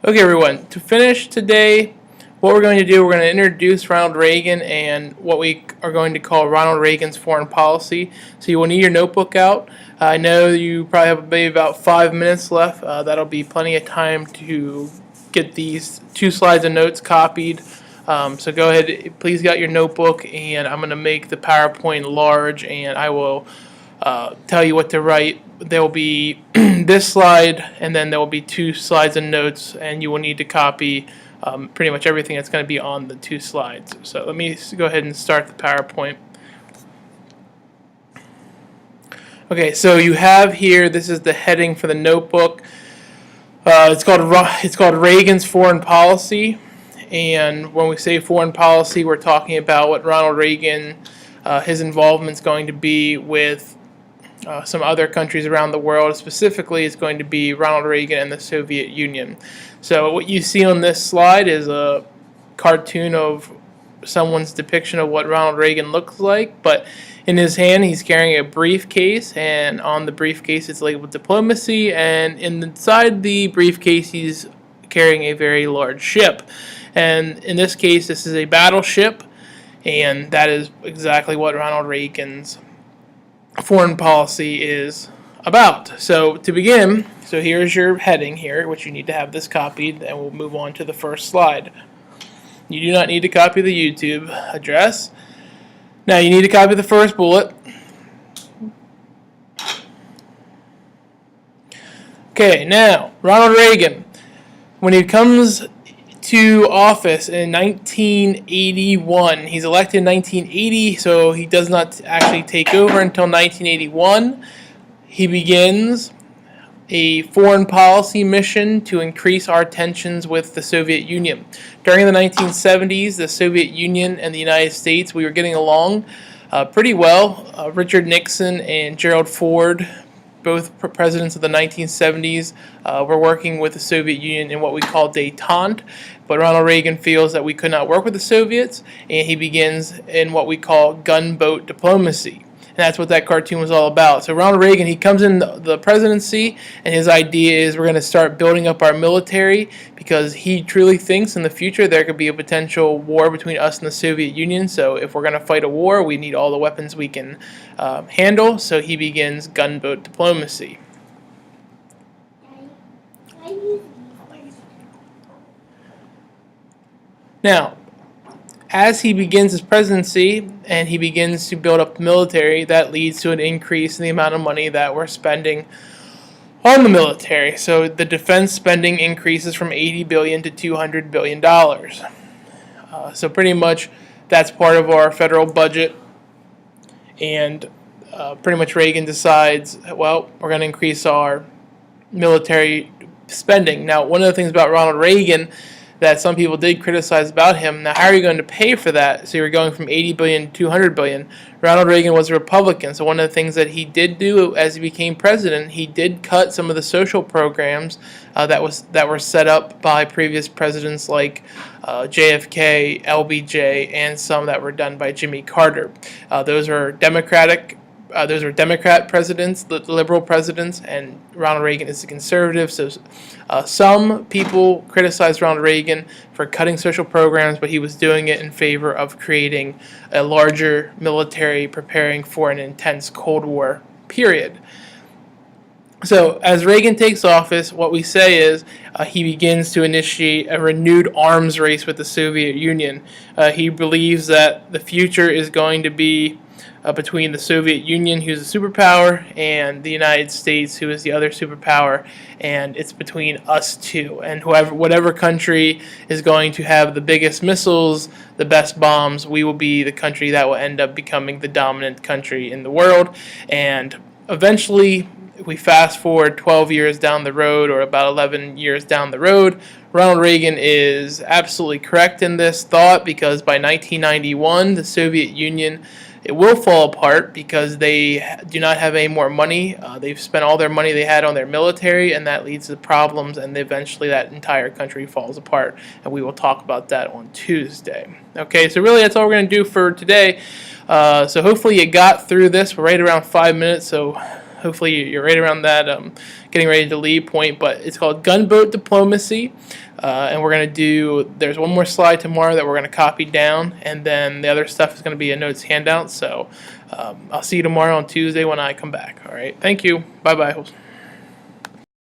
Okay, everyone, to finish today, what we're going to do, we're going to introduce Ronald Reagan and what we are going to call Ronald Reagan's foreign policy. So you will need your notebook out. I know you probably have maybe about 5 minutes left. That'll be plenty of time to get these 2 slides of notes copied. So go ahead, please get your notebook, and I'm going to make the PowerPoint large, and I will tell you what to write. There will be this slide, and then there will be 2 slides of notes, and you will need to copy pretty much everything that's going to be on the 2 slides. So let me go ahead and start the PowerPoint. Okay, so you have here, this is the heading for the notebook. It's called Reagan's Foreign Policy, and when we say foreign policy, we're talking about what Ronald Reagan, his involvement is going to be with some other countries around the world. Specifically, it's going to be Ronald Reagan and the Soviet Union. So what you see on this slide is a cartoon of someone's depiction of what Ronald Reagan looks like, but in his hand he's carrying a briefcase, and on the briefcase it's labeled diplomacy, and inside the briefcase he's carrying a very large ship. And in this case, this is a battleship, and that is exactly what Ronald Reagan's foreign policy is about. So to begin, so here's your heading here, which you need to have this copied, and we'll move on to the first slide. You do not need to copy the YouTube address. Now you need to copy the first bullet. Okay, now Ronald Reagan, when he comes to office in 1981. He's elected in 1980, so he does not actually take over until 1981. He begins a foreign policy mission to increase our tensions with the Soviet Union. During the 1970s, the Soviet Union and the United States, we were getting along pretty well. Richard Nixon and Gerald Ford, both presidents of the 1970s, were working with the Soviet Union in what we call détente, but Ronald Reagan feels that we could not work with the Soviets, and he begins in what we call gunboat diplomacy. And that's what that cartoon was all about. So Ronald Reagan, he comes in the presidency, and his idea is we're going to start building up our military, because he truly thinks in the future there could be a potential war between us and the Soviet Union. So if we're going to fight a war, we need all the weapons we can handle. So he begins gunboat diplomacy. Now, as he begins his presidency and he begins to build up the military, that leads to an increase in the amount of money that we're spending on the military. So the defense spending increases from $80 billion to $200 billion. So pretty much that's part of our federal budget, and pretty much Reagan decides, well, we're going to increase our military spending. Now, one of the things about Ronald Reagan that some people did criticize about him. Now, how are you going to pay for that? So you're going from $80 billion to $200 billion. Ronald Reagan was a Republican, so one of the things that he did do as he became president, he did cut some of the social programs that were set up by previous presidents like JFK, LBJ, and some that were done by Jimmy Carter. Those were Democrat presidents, the liberal presidents, and Ronald Reagan is a conservative. So some people criticized Ronald Reagan for cutting social programs, but he was doing it in favor of creating a larger military, preparing for an intense Cold War period. So as Reagan takes office, what we say is he begins to initiate a renewed arms race with the Soviet Union. He believes that the future is going to be between the Soviet Union, who's a superpower, and the United States, who is the other superpower, and it's between us two. And whatever country is going to have the biggest missiles, the best bombs, we will be the country that will end up becoming the dominant country in the world. And eventually, if we fast forward 12 years down the road, or about 11 years down the road, Ronald Reagan is absolutely correct in this thought, because by 1991, the Soviet Union, it will fall apart because they do not have any more money. They've spent all their money they had on their military, and that leads to problems, and eventually that entire country falls apart. And we will talk about that on Tuesday. Okay, so really that's all we're going to do for today. So hopefully you got through this. We're right around 5 minutes, so hopefully you're right around that getting ready to leave point. But it's called Gunboat Diplomacy. And we're going to do, there's one more slide tomorrow that we're going to copy down, and then the other stuff is going to be a notes handout. So I'll see you tomorrow on Tuesday when I come back. All right. Thank you. Bye-bye.